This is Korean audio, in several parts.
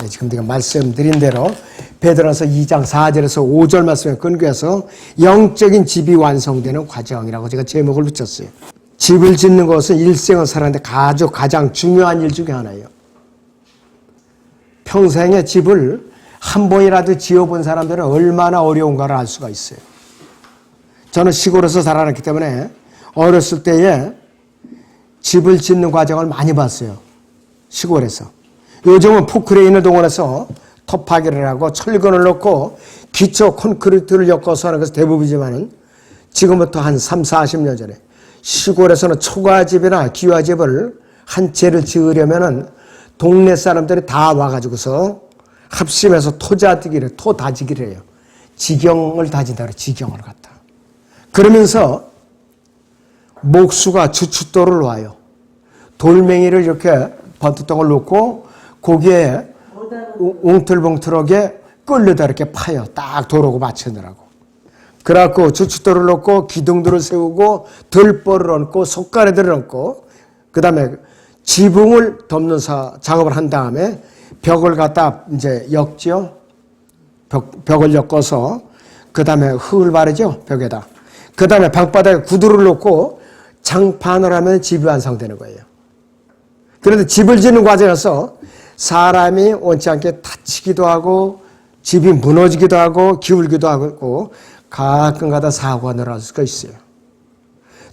지금 내가 말씀드린 대로 베드로서 2장 4절에서 5절 말씀에 근거해서 영적인 집이 완성되는 과정이라고 제가 제목을 붙였어요. 집을 짓는 것은 일생을 살았는데 가장 중요한 일 중에 하나예요. 평생의 집을 한 번이라도 지어본 사람들은 얼마나 어려운가를 알 수가 있어요. 저는 시골에서 자라났기 때문에 어렸을 때에 집을 짓는 과정을 많이 봤어요. 시골에서. 요즘은 포크레인을 동원해서 톱파기를 하고 철근을 넣고 기초 콘크리트를 엮어서 하는 것이 대부분이지만 지금부터 한 3, 40년 전에 시골에서는 초가집이나 기와집을 한 채를 지으려면은 동네 사람들이 다 와가지고서 합심해서 토 다지기를 해요. 지경을 다진다 그래요. 지경을 갖다. 그러면서 목수가 주춧돌을 놔요. 돌멩이를 이렇게 번트덩을 놓고 거기에 웅틀벙틀하게 끌려다 이렇게 파요. 딱 도로고 맞추느라고. 그래갖고 주춧돌을 놓고 기둥들을 세우고 들벌을 얹고 속가래들을 얹고 그 다음에 지붕을 덮는 작업을 한 다음에 벽을 갖다 이제 엮죠. 벽을 엮어서 그 다음에 흙을 바르죠. 벽에다. 그 다음에 방바닥에 구두를 놓고 장판을 하면 집이 완성되는 거예요. 그런데 집을 짓는 과정에서 사람이 원치 않게 다치기도 하고 집이 무너지기도 하고 기울기도 하고 가끔가다 사고가 늘어날 수가 있어요.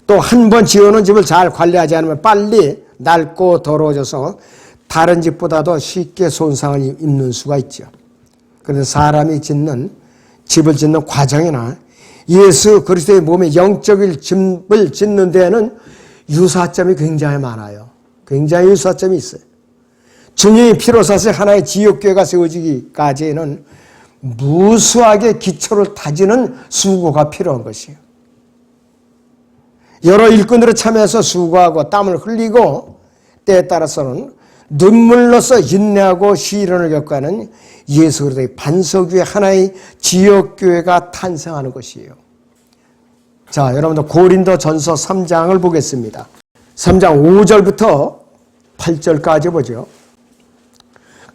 또 한 번 지어놓은 집을 잘 관리하지 않으면 빨리 낡고 더러워져서 다른 집보다도 쉽게 손상을 입는 수가 있죠. 그런데 사람이 집을 짓는 과정이나 예수 그리스도의 몸의 영적인 집을 짓는 데에는 유사점이 굉장히 많아요. 굉장히 유사점이 있어요. 주님이 피로 사서 하나의 지역교회가 세워지기까지는 무수하게 기초를 다지는 수고가 필요한 것이에요. 여러 일꾼들을 참여해서 수고하고 땀을 흘리고 때에 따라서는 눈물로서 인내하고 시련을 겪어가는 예수 그리스도의 반석 위에 하나의 지역교회가 탄생하는 것이에요. 자, 여러분들 고린도전서 3장을 보겠습니다. 3장 5절부터 8절까지 보죠.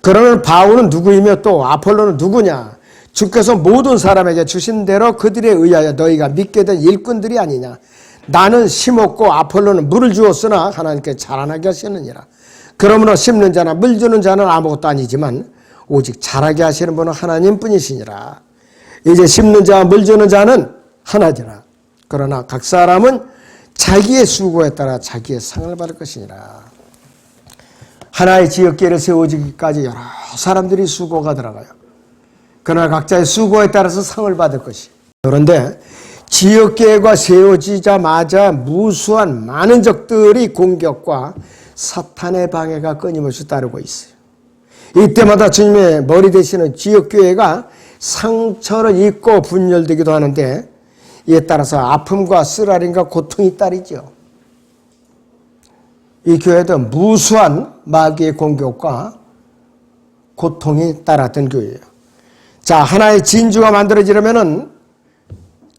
그러면 바울은 누구이며 또 아폴로는 누구냐? 주께서 모든 사람에게 주신 대로 그들에 의하여 너희가 믿게 된 일꾼들이 아니냐? 나는 심었고 아폴로는 물을 주었으나 하나님께 자라나게 하시느니라. 그러므로 심는 자나 물 주는 자는 아무것도 아니지만 오직 자라게 하시는 분은 하나님뿐이시니라. 이제 심는 자와 물 주는 자는 하나지라. 그러나 각 사람은 자기의 수고에 따라 자기의 상을 받을 것이니라. 하나의 지역계를 세워지기까지 여러 사람들이 수고가 들어가요. 그러나 각자의 수고에 따라서 상을 받을 것이. 그런데 지역계가 세워지자마자 무수한 많은 적들이 공격과 사탄의 방해가 끊임없이 따르고 있어요. 이때마다 주님의 머리 되시는 지역교회가 상처를 입고 분열되기도 하는데 이에 따라서 아픔과 쓰라림과 고통이 따르죠. 이 교회도 무수한 마귀의 공격과 고통이 따랐던 교회예요. 자, 하나의 진주가 만들어지려면은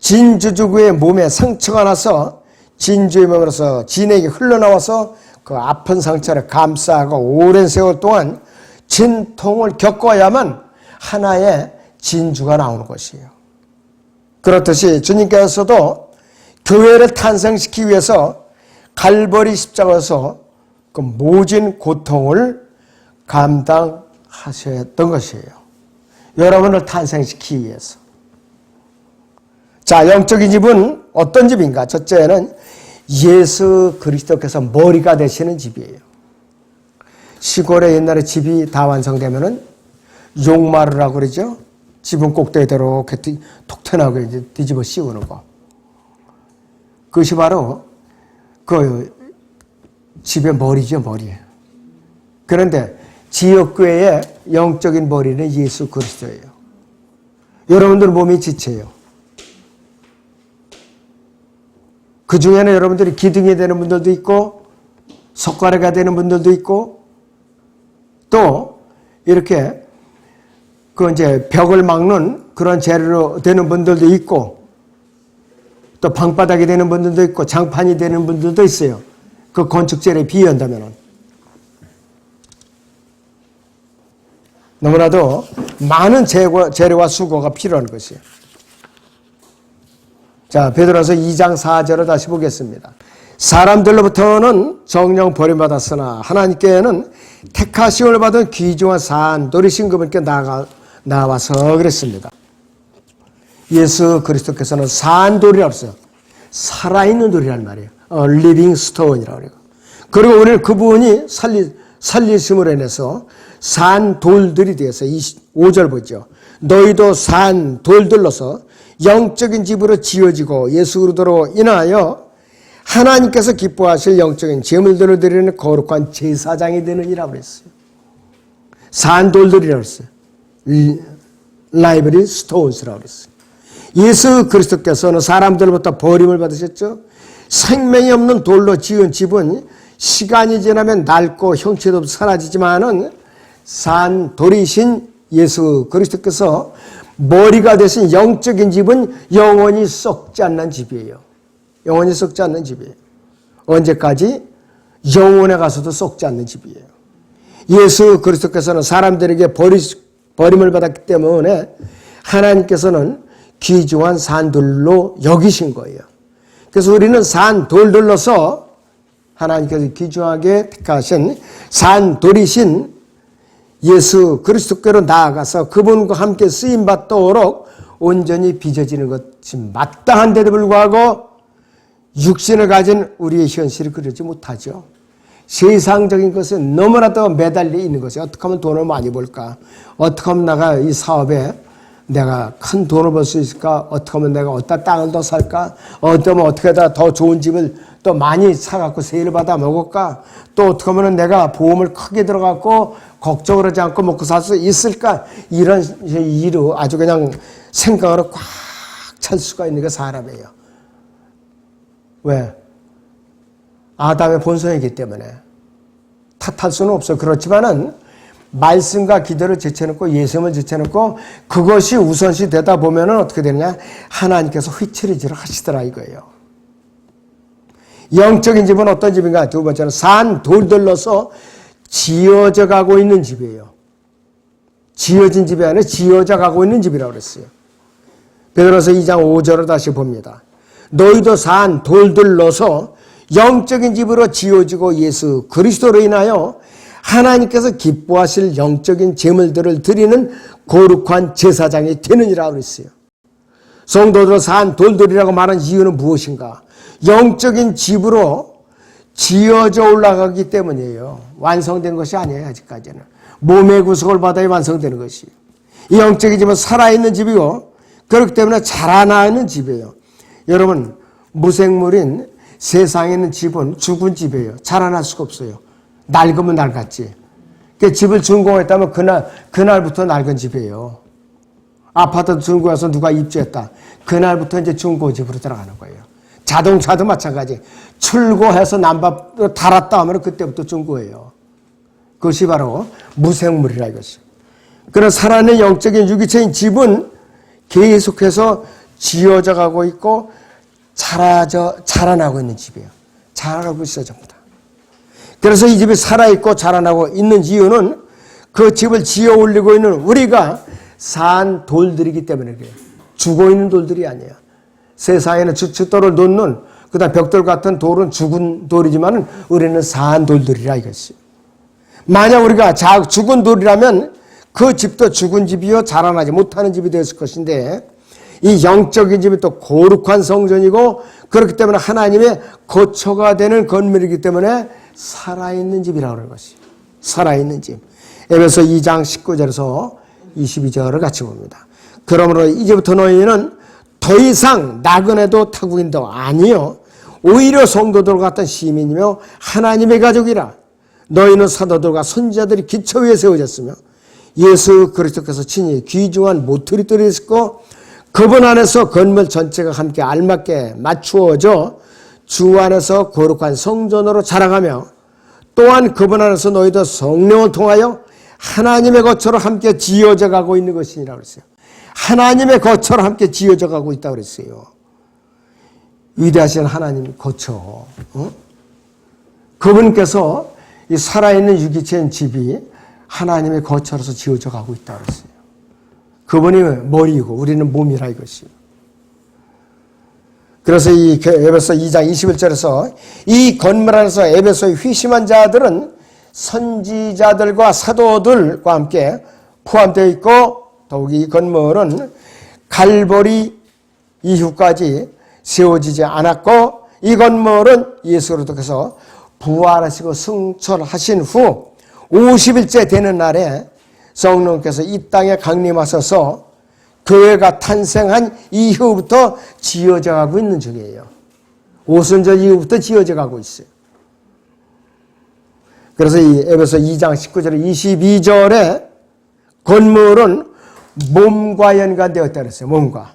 진주주구의 몸에 상처가 나서 진주의 몸으로서 진액이 흘러나와서 그 아픈 상처를 감싸고 오랜 세월 동안 진통을 겪어야만 하나의 진주가 나오는 것이에요. 그렇듯이 주님께서도 교회를 탄생시키기 위해서 갈보리 십자가에서 그 모진 고통을 감당하셨던 것이에요. 여러분을 탄생시키기 위해서. 자, 영적인 집은 어떤 집인가? 첫째는 예수 그리스도께서 머리가 되시는 집이에요. 시골에 옛날에 집이 다 완성되면은 용마루라고 그러죠. 지붕 꼭대기대로 이렇게 톡 튀어나오게 이제 뒤집어 씌우는 거. 그것이 바로 그 집의 머리죠, 머리. 그런데 지역교회의 영적인 머리는 예수 그리스도예요. 여러분들 몸이 지체예요. 그 중에는 여러분들이 기둥이 되는 분들도 있고 석가래가 되는 분들도 있고 또 이렇게 그 이제 벽을 막는 그런 재료로 되는 분들도 있고 또 방바닥이 되는 분들도 있고 장판이 되는 분들도 있어요. 그 건축 재료에 비한다면은. 너무나도 많은 재료와 수고가 필요한 것이에요. 자, 베드로서 2장 4절을 다시 보겠습니다. 사람들로부터는 정령 버림받았으나 하나님께는 택하심을 받은 귀중한 산돌이신 그분께 나와서 그랬습니다. 예수 그리스도께서는 산돌이라고 했어요. 살아있는 돌이란 말이에요. living stone이라고 그래요. 그리고 오늘 그분이 살리심으로 인해서 산돌들이 되어서 5절 보죠. 너희도 산돌들로서 영적인 집으로 지어지고 예수 그리스도로 인하여 하나님께서 기뻐하실 영적인 제물들을 드리는 거룩한 제사장이 되느니라 그랬어요. 산돌들이라고 했어요. living stones라고 그랬어요. 예수 그리스도께서는 사람들로부터 버림을 받으셨죠. 생명이 없는 돌로 지은 집은 시간이 지나면 낡고 형체도 없이 사라지지만은 산돌이신 예수 그리스도께서 머리가 되신 영적인 집은 영원히 썩지 않는 집이에요. 영원히 썩지 않는 집이에요. 언제까지? 영원에 가서도 썩지 않는 집이에요. 예수 그리스도께서는 사람들에게 버림을 받았기 때문에 하나님께서는 귀중한 산돌로 여기신 거예요. 그래서 우리는 산돌들로서 하나님께서 귀중하게 택하신 산돌이신 예수 그리스도께로 나아가서 그분과 함께 쓰임받도록 온전히 빚어지는 것이 마땅한데도 불구하고 육신을 가진 우리의 현실을 그러지 못하죠. 세상적인 것은 너무나도 매달려 있는 것이에요. 어떻게 하면 돈을 많이 벌까? 어떻게 하면 내가 이 사업에 내가 큰 돈을 벌 수 있을까? 어떻게 하면 내가 어디다 땅을 더 살까? 어떻게 하다 더 좋은 집을 또 많이 사갖고 세일을 받아 먹을까? 또 어떻게 하면 내가 보험을 크게 들어갖고 걱정을 하지 않고 먹고 살 수 있을까? 이런 일로 아주 그냥 생각으로 꽉 찰 수가 있는 게 사람이에요. 왜? 아담의 본성이기 때문에 탓할 수는 없어. 그렇지만은 말씀과 기도를 제쳐놓고 예수님을 제쳐놓고 그것이 우선시 되다 보면은 어떻게 되느냐? 하나님께서 휘처리지를 하시더라 이거예요. 영적인 집은 어떤 집인가? 두 번째는 산 돌들로서 지어져 가고 있는 집이에요. 지어진 집이 아니라 지어져 가고 있는 집이라고 그랬어요. 베드로서 2장 5절을 다시 봅니다. 너희도 산 돌들로서 영적인 집으로 지어지고 예수 그리스도로 인하여 하나님께서 기뻐하실 영적인 제물들을 드리는 거룩한 제사장이 되느니라 그랬어요. 성도들로 산 돌들이라고 말한 이유는 무엇인가? 영적인 집으로 지어져 올라가기 때문이에요. 완성된 것이 아니에요. 아직까지는. 몸의 구속을 받아야 완성되는 것이. 이 영적인 집은 살아있는 집이고 그렇기 때문에 자라나는 집이에요. 여러분, 무생물인 세상에 있는 집은 죽은 집이에요. 자라날 수가 없어요. 낡으면 낡았지. 그러니까 집을 준공했다면 그날부터 낡은 집이에요. 아파트 준공해서 누가 입주했다. 그날부터 이제 중고집으로 들어가는 거예요. 자동차도 마찬가지. 출고해서 난방 달았다 하면 그때부터 중고예요. 그것이 바로 무생물이라 이것이. 그런 살아있는 영적인 유기체인 집은 계속해서 지어져 가고 있고 자라나고 있는 집이에요. 자라나고 있어요, 전부 다. 그래서 이 집이 살아있고 자라나고 있는 이유는 그 집을 지어 올리고 있는 우리가 산 돌들이기 때문에 그래요. 죽어 있는 돌들이 아니에요. 세상에는 주춧돌을 놓는 그다음 벽돌 같은 돌은 죽은 돌이지만 우리는 산 돌들이라 이것이. 만약 우리가 죽은 돌이라면 그 집도 죽은 집이요 자라나지 못하는 집이 되었을 것인데 이 영적인 집이 또 거룩한 성전이고 그렇기 때문에 하나님의 거처가 되는 건물이기 때문에 살아있는 집이라고 하는 것이. 살아있는 집. 에베소 2장 19절에서 22절을 같이 봅니다. 그러므로 이제부터 너희는 더 이상 나그네도 타국인도 아니요 오히려 성도들 같은 시민이며 하나님의 가족이라. 너희는 사도들과 선지자들이 기초 위에 세워졌으며 예수 그리스도께서 친히 귀중한 모퉁이돌이 있고 그분 안에서 건물 전체가 함께 알맞게 맞추어져 주 안에서 거룩한 성전으로 자라가며 또한 그분 안에서 너희도 성령을 통하여 하나님의 거처로 함께 지어져 가고 있는 것이니라 그랬어요. 하나님의 거처로 함께 지어져 가고 있다고 그랬어요. 위대하신 하나님 거처. 그분께서 이 살아있는 유기체인 집이 하나님의 거처로서 지어져 가고 있다 그랬어요. 그분이 머리이고 우리는 몸이라 이것이요. 그래서 이 에베소 2장 21절에서 이 건물 안에서 에베소의 회심한 자들은 선지자들과 사도들과 함께 포함되어 있고, 더욱 이 건물은 갈보리 이후까지 세워지지 않았고, 이 건물은 예수 그리스도께서 부활하시고 승천하신 후 50일째 되는 날에 성령께서 이 땅에 강림하셔서 교회가 탄생한 이후부터 지어져 가고 있는 중이에요. 오순절 이후부터 지어져 가고 있어요. 그래서 이 에베소 2장 19절 22절에 건물은 몸과 연관되었다 그랬어요. 몸과.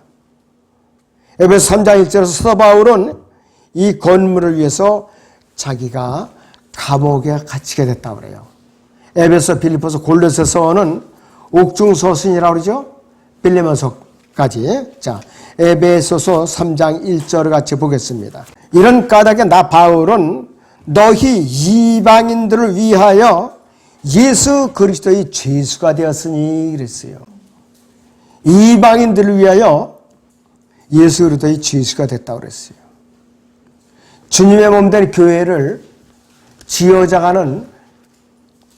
에베소 3장 1절에서 사도 바울은 이 건물을 위해서 자기가 감옥에 갇히게 됐다고 그래요. 에베소, 빌립보서, 골로새서는 옥중서신이라고 그러죠. 빌레몬서까지. 자, 에베소서 3장 1절을 같이 보겠습니다. 이런 까닭에 나 바울은 너희 이방인들을 위하여 예수 그리스도의 죄수가 되었으니 그랬어요. 이방인들을 위하여 예수 그리스도의 죄수가 됐다고 그랬어요. 주님의 몸된 교회를 지어져가는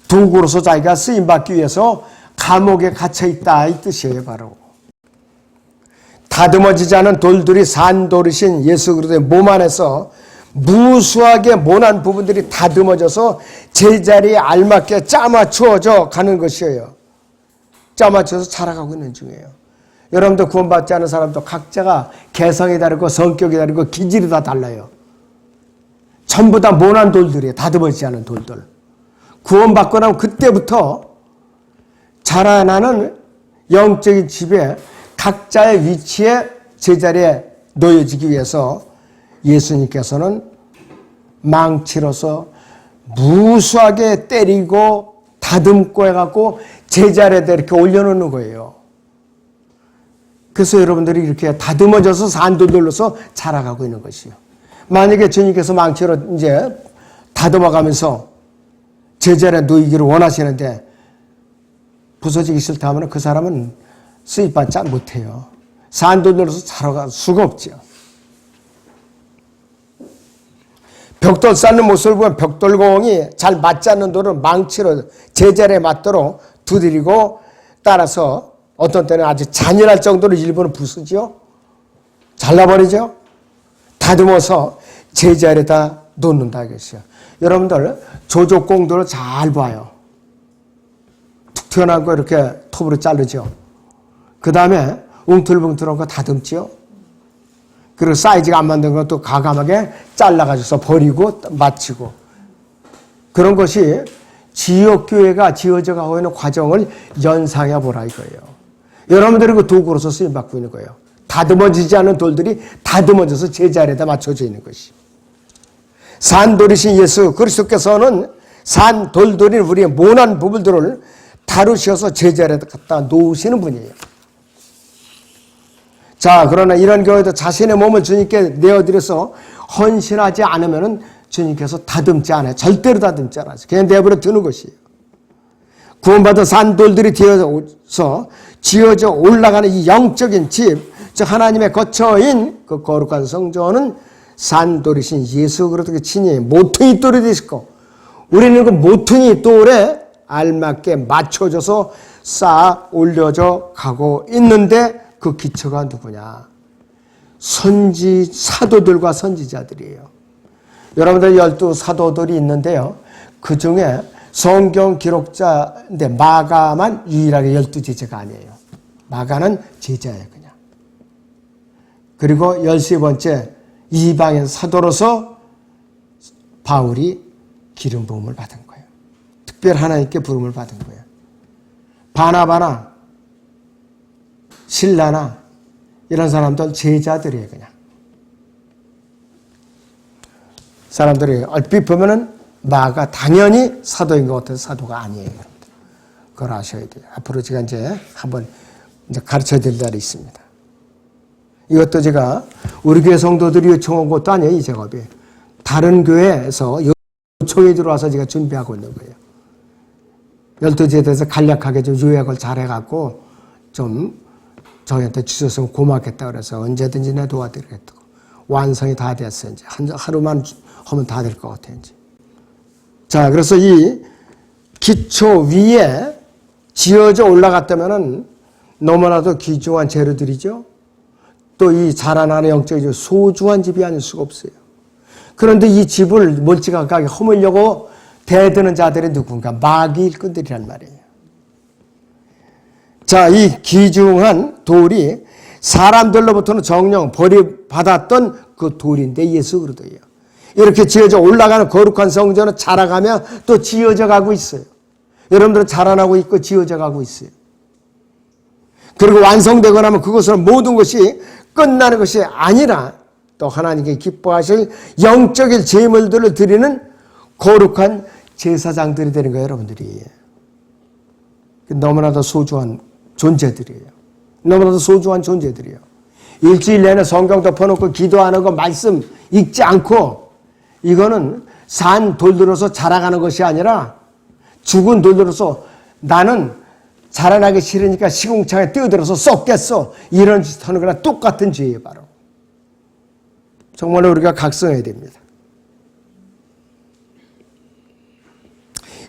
도구로서 자기가 쓰임받기 위해서 감옥에 갇혀있다 이 뜻이에요. 바로 다듬어지지 않은 돌들이 산돌이신 예수 그리스도의 몸 안에서 무수하게 모난 부분들이 다듬어져서 제자리에 알맞게 짜맞추어져 가는 것이에요. 짜맞춰서 자라가고 있는 중이에요. 여러분도 구원받지 않은 사람도 각자가 개성이 다르고 성격이 다르고 기질이 다 달라요. 전부 다 모난 돌들이에요. 다듬어지지 않은 돌들. 구원받고 나면 그때부터 자라나는 영적인 집에 각자의 위치에 제자리에 놓여지기 위해서 예수님께서는 망치로서 무수하게 때리고 다듬고 해갖고 제자리에다 이렇게 올려놓는 거예요. 그래서 여러분들이 이렇게 다듬어져서 산돌들로서 자라가고 있는 것이요. 만약에 주님께서 망치로 이제 다듬어가면서 제자리에 놓이기를 원하시는데 부서지기 싫다 하면 그 사람은 수입받지 못해요. 산돌들로서 자라갈 수가 없죠. 벽돌 쌓는 모습을 보면 벽돌공이 잘 맞지 않는 돌을 망치로 제자리에 맞도록 두드리고, 따라서 어떤 때는 아주 잔인할 정도로 일부는 부수죠. 잘라버리죠. 다듬어서 제자리에다 놓는다 이것이요. 여러분들 조족공들을 잘 봐요. 툭 튀어나온 거 이렇게 톱으로 자르죠. 그 다음에 웅틀붕틀한 거 다듬죠. 그리고 사이즈가 안 맞는 것도 가감하게 잘라가지고 버리고 맞추고. 그런 것이 지역교회가 지어져 가고 있는 과정을 연상해 보라 이거예요. 여러분들이 그 도구로서 쓰임받고 있는 거예요. 다듬어지지 않은 돌들이 다듬어져서 제자리에다 맞춰져 있는 것이. 산돌이신 예수 그리스도께서는 산돌돌인 우리의 모난 부분들을 다루셔서 제자리에다 갖다 놓으시는 분이에요. 자, 그러나 이런 경우에도 자신의 몸을 주님께 내어드려서 헌신하지 않으면 주님께서 다듬지 않아요. 절대로 다듬지 않아요. 그냥 내버려 두는 것이에요. 구원받은 산돌들이 되어서 지어져 올라가는 이 영적인 집, 즉 하나님의 거처인 그 거룩한 성전은 산돌이신 예수 그리스도의 친히 모퉁이 돌이 되시고, 우리는 그 모퉁이 돌에 알맞게 맞춰져서 쌓아 올려져 가고 있는데, 그 기초가 누구냐? 사도들과 선지자들이에요. 여러분들 12사도들이 있는데요. 그 중에 성경 기록자인데 마가만 유일하게 12제자가 아니에요. 마가는 제자예요, 그냥. 그리고 13번째 이방인 사도로서 바울이 기름 부음을 받은 거예요. 특별 하나님께 부름을 받은 거예요. 바나바나 신라나 이런 사람들 제자들이에요, 그냥. 사람들이 얼핏 보면은 마가 당연히 사도인 것 같아서 사도가 아니에요. 그걸 아셔야 돼요. 앞으로 제가 이제 한번 가르쳐 드릴 날이 있습니다. 이것도 제가 우리 교회 성도들이 요청한 것도 아니에요, 이 작업이. 다른 교회에서 요청이 들어와서 제가 준비하고 있는 거예요. 12지에 대해서 간략하게 좀 요약을 잘 해갖고 좀 저희한테 주셨으면 고맙겠다 그래서 언제든지 내 도와드리겠다고. 완성이 다 됐어요. 이제 하루만 하면 다 될 것 같아요. 이제. 자, 그래서 이 기초 위에 지어져 올라갔다면은 너무나도 귀중한 재료들이죠. 또 이 자라나는 영적인 소중한 집이 아닐 수가 없어요. 그런데 이 집을 멀찌감치하게 허물려고 대드는 자들이 누군가? 마귀 일꾼들이란 말이에요. 자, 이 귀중한 돌이 사람들로부터는 정령 버림받았던 그 돌인데 예수 그리스도예요. 이렇게 지어져 올라가는 거룩한 성전은 자라가며 또 지어져 가고 있어요. 여러분들은 자라나고 있고 지어져 가고 있어요. 그리고 완성되고 나면 그것은 모든 것이 끝나는 것이 아니라 또 하나님께 기뻐하실 영적인 제물들을 드리는 거룩한 제사장들이 되는 거예요, 여러분들이. 너무나도 소중한 존재들이에요. 너무나도 소중한 존재들이에요. 일주일 내내 성경 덮어놓고 기도하는 거 말씀 읽지 않고 이거는 산 돌들어서 자라가는 것이 아니라 죽은 돌들어서 나는 자라나기 싫으니까 시궁창에 뛰어들어서 썩겠어. 이런 짓 하는 거랑 똑같은 죄예요, 바로. 정말로 우리가 각성해야 됩니다.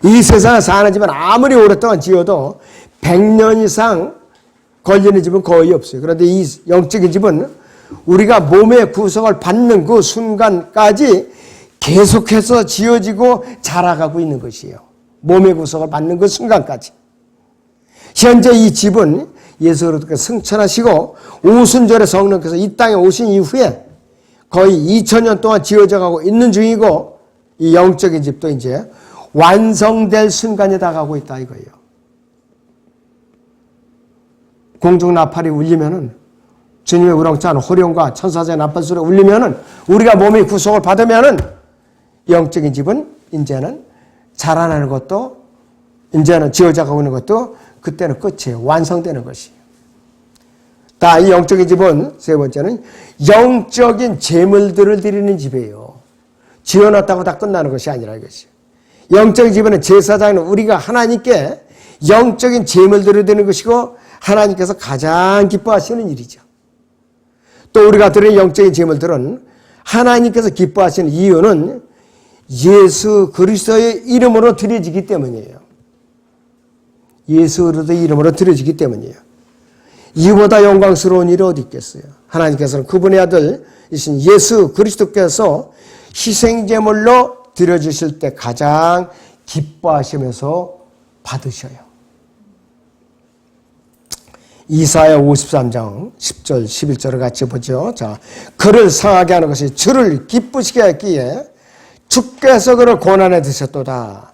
이 세상에 사는 집은 아무리 오랫동안 지어도 100년 이상 걸리는 집은 거의 없어요. 그런데 이 영적인 집은 우리가 몸의 구성을 받는 그 순간까지 계속해서 지어지고 자라가고 있는 것이에요. 몸의 구성을 받는 그 순간까지. 현재 이 집은 예수 그리스도께서 승천하시고 오순절에 성령께서 이 땅에 오신 이후에 거의 2000년 동안 지어져 가고 있는 중이고 이 영적인 집도 이제 완성될 순간에 다가오고 있다 이거예요. 공중 나팔이 울리면은 주님의 우렁찬 호령과 천사의 나팔 소리가 울리면은 우리가 몸의 구속을 받으면은 영적인 집은 이제는 자라나는 것도 이제는 지어져 가고 있는 것도 그때는 끝이에요. 완성되는 것이에요. 이 영적인 집은 세 번째는 영적인 제물들을 드리는 집이에요. 지어놨다고 다 끝나는 것이 아니라 이것이에요. 영적인 집은 제사장은 우리가 하나님께 영적인 제물들을 드리는 것이고 하나님께서 가장 기뻐하시는 일이죠. 또 우리가 드리는 영적인 제물들은 하나님께서 기뻐하시는 이유는 예수 그리스도의 이름으로 드려지기 때문이에요. 예수 그리스도의 이름으로 드려지기 때문이에요. 이보다 영광스러운 일이 어디 있겠어요. 하나님께서는 그분의 아들이신 예수 그리스도께서 희생제물로 드려주실 때 가장 기뻐하시면서 받으셔요. 이사야 53장 10절 11절을 같이 보죠. 자, 그를 상하게 하는 것이 주를 기쁘시게 했기에 주께서 그를 고난에 드셨도다.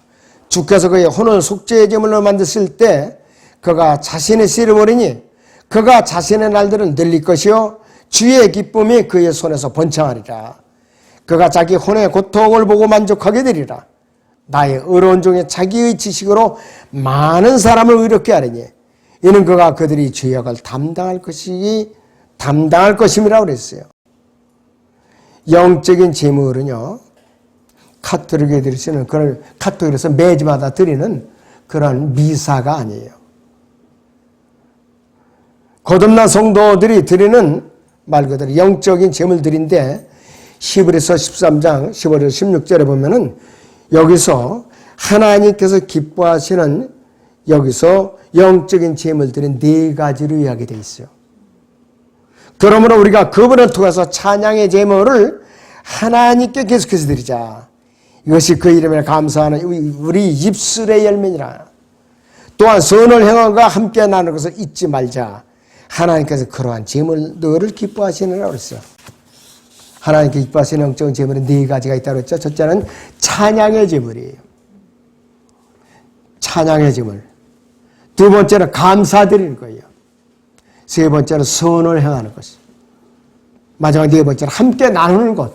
주께서 그의 혼을 속죄의 제물로 만드실 때 그가 자신의 씨를 버리니 그가 자신의 날들은 늘릴 것이요 주의 기쁨이 그의 손에서 번창하리라. 그가 자기 혼의 고통을 보고 만족하게 되리라. 나의 의로운 종의 자기의 지식으로 많은 사람을 의롭게 하리니 이는 그가 그들이 죄악을 담당할 것임이라고 그랬어요. 영적인 제물은요, 카톨릭에 드리시는 그런 카톨릭에서 매주마다 드리는 그런 미사가 아니에요. 거듭난 성도들이 드리는 말 그대로 영적인 제물들인데 히브리서 13장 15절 16절에 보면은 여기서 하나님께서 기뻐하시는 여기서 영적인 제물들은 4가지로 이야기 되어 있어요. 그러므로 우리가 그분을 통해서 찬양의 제물을 하나님께 계속해서 드리자. 이것이 그 이름에 감사하는 우리 입술의 열매니라. 또한 선을 행함과 함께 나누는 것을 잊지 말자. 하나님께서 그러한 제물들을 기뻐하시느라고 그랬어요. 하나님께 기뻐하시는 영적인 제물은 4가지가 있다고 했죠. 첫째는 찬양의 제물이에요. 찬양의 제물. 두 번째는 감사드리는 거예요. 세 번째는 선을 행하는 것이에요. 마지막 4번째는 함께 나누는 것.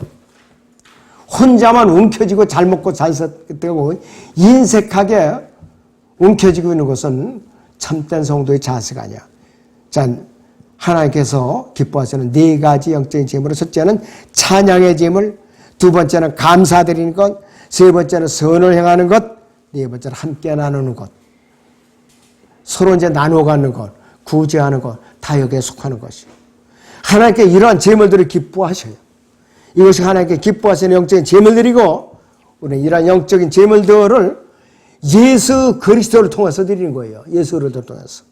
혼자만 움켜쥐고 잘 먹고 잘 살고 인색하게 움켜쥐고 있는 것은 참된 성도의 자세가 아니야. 자, 하나님께서 기뻐하시는 4가지 영적인 제물은 첫째는 찬양의 제물, 두 번째는 감사드리는 것, 세 번째는 선을 행하는 것, 네 번째는 함께 나누는 것. 서로 이제 나눠 갖는 것, 구제하는 것, 다 여기에 속하는 것이에요. 하나님께 이러한 제물들을 기뻐하셔요. 이것이 하나님께 기뻐하시는 영적인 제물들이고, 우리는 이러한 영적인 제물들을 예수 그리스도를 통해서 드리는 거예요. 예수 그리스도를 통해서.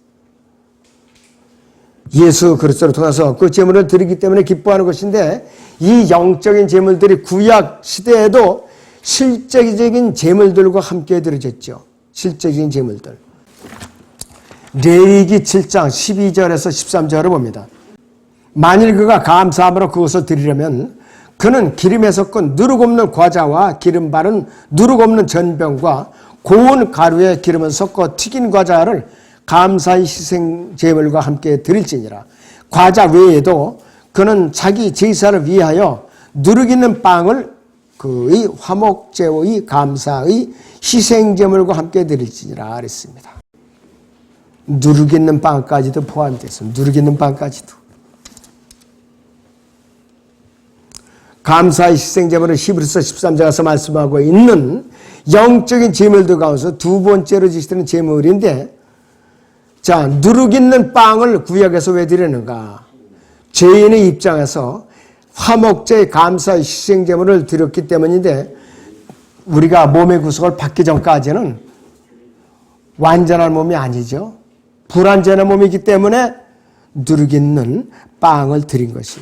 예수 그리스도를 통해서 그 제물을 드리기 때문에 기뻐하는 것인데, 이 영적인 제물들이 구약 시대에도 실제적인 제물들과 함께 드려졌죠. 실제적인 제물들. 레위기 7장 12절에서 13절을 봅니다. 만일 그가 감사함으로 그것을 드리려면 그는 기름에 섞은 누룩 없는 과자와 기름 바른 누룩 없는 전병과 고운 가루에 기름을 섞어 튀긴 과자를 감사의 희생 제물과 함께 드릴지니라. 과자 외에도 그는 자기 제사를 위하여 누룩 있는 빵을 그의 화목제의 감사의 희생 제물과 함께 드릴지니라 그랬습니다. 누룩 있는 빵까지도 포함돼서 누룩 있는 빵까지도. 감사의 희생 제물은 히브리서 13장에서 말씀하고 있는 영적인 제물들 가운데서 두 번째로 지시되는 제물인데, 자, 누룩 있는 빵을 구약에서 왜 드리는가? 죄인의 입장에서 화목제의 감사의 희생 제물을 드렸기 때문인데, 우리가 몸의 구속을 받기 전까지는 완전한 몸이 아니죠. 불완전한 몸이기 때문에 누룩 있는 빵을 드린 것이.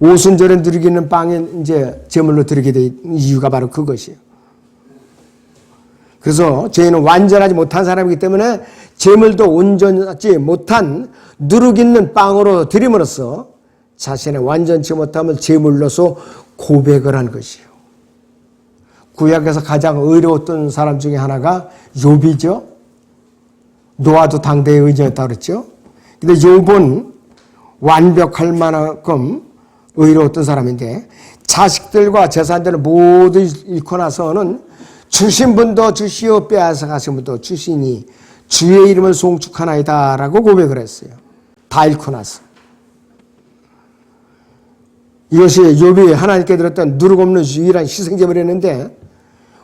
오순절에 누룩 있는 빵이 이제 제물로 드리게 된 이유가 바로 그것이에요. 그래서 죄인은 완전하지 못한 사람이기 때문에 제물도 온전하지 못한 누룩 있는 빵으로 드림으로써 자신의 완전치 못함을 제물로서 고백을 한 것이에요. 구약에서 가장 의로웠던 사람 중에 하나가 욥이죠. 노아도 당대의 의인이었다고 그랬죠. 근데 욥은 완벽할 만큼 의로웠던 사람인데, 자식들과 재산들을 모두 잃고 나서는 주신 분도 주시오 빼앗아 가신 분도 주시니 주의 이름을 송축하나이다 라고 고백을 했어요. 다 잃고 나서. 이것이 욥이 하나님께 드렸던 누룩 없는 유일한 희생제물이었는데,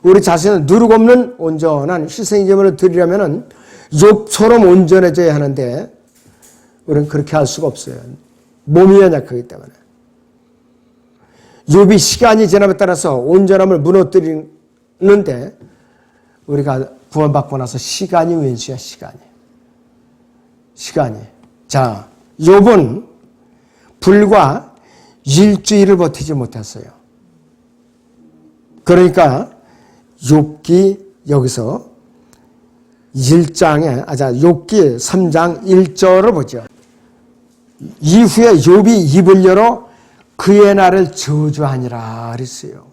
우리 자신은 누룩 없는 온전한 희생제물을 드리려면 욥처럼 온전해져야 하는데, 우리는 그렇게 할 수가 없어요. 몸이 연약하기 때문에. 욥이 시간이 지남에 따라서 온전함을 무너뜨리는데, 우리가 구원받고 나서 시간이 왼수야, 시간이. 자, 욥은 불과 일주일을 버티지 못했어요. 그러니까 욥기 여기서 1장에, 욥기 3장 1절을 보죠. 이후에 욥이 입을 열어 그의 날을 저주하니라 그랬어요.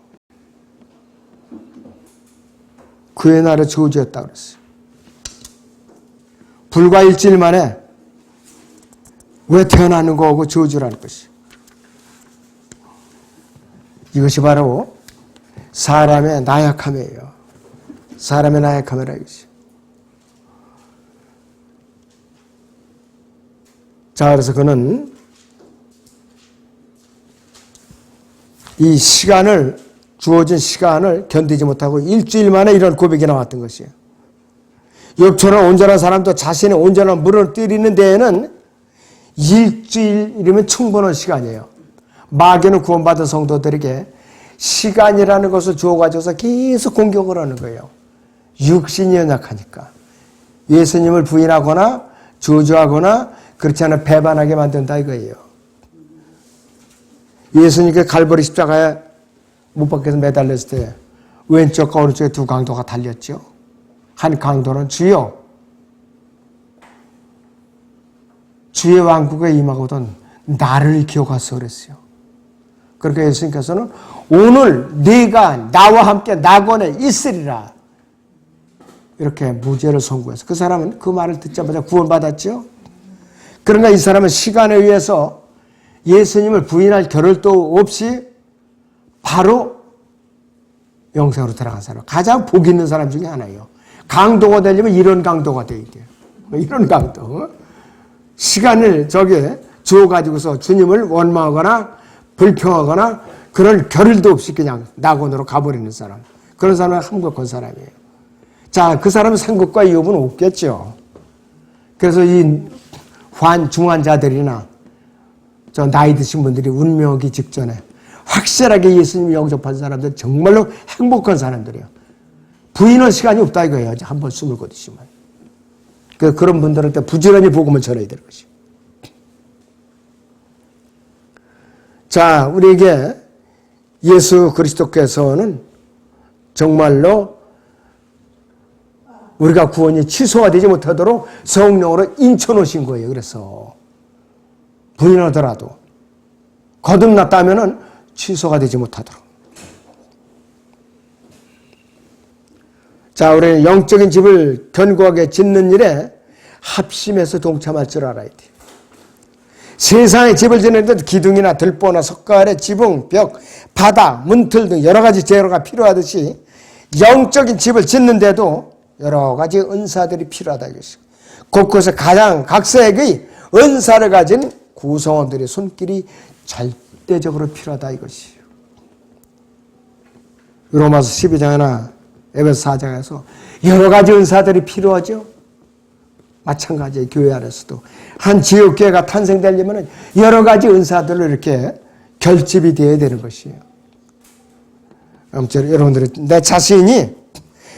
그의 날을 저주했다 그랬어요. 불과 일주일 만에 왜 태어나는 거고 저주라는 것이. 이것이 바로 사람의 나약함이에요. 사람의 나약함이라 이것이. 자, 그래서 그는 이 시간을, 주어진 시간을 견디지 못하고 일주일 만에 이런 고백이 나왔던 것이에요. 욥처럼 온전한 사람도 자신의 온전한 물을 뜨리는 데에는 일주일이면 충분한 시간이에요. 마귀는 구원받은 성도들에게 시간이라는 것을 주어가지고서 계속 공격을 하는 거예요. 육신이 연약하니까. 예수님을 부인하거나 저주하거나 그렇지 않아 배반하게 만든다 이거예요. 예수님께 갈보리 십자가에 못 박혀서 매달렸을 때 왼쪽과 오른쪽에 두 강도가 달렸죠. 한 강도는 주여, 주의 왕국에 임하거든 나를 기억하소 그랬어요. 그러니까 예수님께서는 오늘 네가 나와 함께 낙원에 있으리라 이렇게 무죄를 선고해서 그 사람은 그 말을 듣자마자 구원받았죠. 그러니까 이 사람은 시간에 의해서 예수님을 부인할 겨를도 없이 바로 영생으로 들어간 사람, 가장 복 있는 사람 중에 하나예요. 강도가 되려면 이런 강도가 돼야 돼요. 이런 강도. 시간을 저게 주어가지고서 주님을 원망하거나 불평하거나 그런 겨를도 없이 그냥 낙원으로 가버리는 사람. 그런 사람은 한국권 사람이에요. 자, 그 사람은 상급과 이업은 없겠죠. 그래서 이 중환자들이나 저 나이 드신 분들이 운명하기 직전에 확실하게 예수님 영접한 사람들 정말로 행복한 사람들이에요. 부인할 시간이 없다 이거예요. 한번 숨을 거두시면. 그런 분들한테 부지런히 복음을 전해야 될 것이에요. 자, 우리에게 예수 그리스도께서는 정말로 우리가 구원이 취소가 되지 못하도록 성령으로 인쳐놓으신 거예요. 그래서 부인하더라도 거듭났다면은 취소가 되지 못하도록. 자, 우리는 영적인 집을 견고하게 짓는 일에 합심해서 동참할 줄 알아야 돼요. 세상의 집을 짓는데 기둥이나 들보나 석가래, 지붕, 벽, 바닥, 문틀 등 여러 가지 재료가 필요하듯이 영적인 집을 짓는데도 여러 가지 은사들이 필요하다 이것이고, 곳곳에 가장 각색의 은사를 가진 구성원들의 손길이 절대적으로 필요하다 이것이에요. 로마서 12장이나 에베소 4장에서 여러 가지 은사들이 필요하죠. 마찬가지의 교회 안에서도 한 지역교회가 탄생되려면 여러 가지 은사들로 이렇게 결집이 되어야 되는 것이에요. 아무튼 여러분들이 내 자신이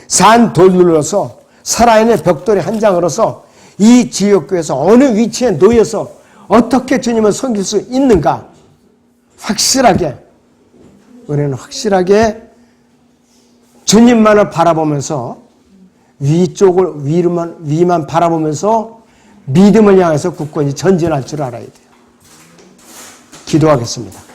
산 돌로서 살아있는 벽돌이 한 장으로서 이 지역교회에서 어느 위치에 놓여서 어떻게 주님을 섬길 수 있는가 확실하게, 우리는 확실하게 주님만을 바라보면서 위만 바라보면서 믿음을 향해서 굳건히 전진할 줄 알아야 돼요. 기도하겠습니다.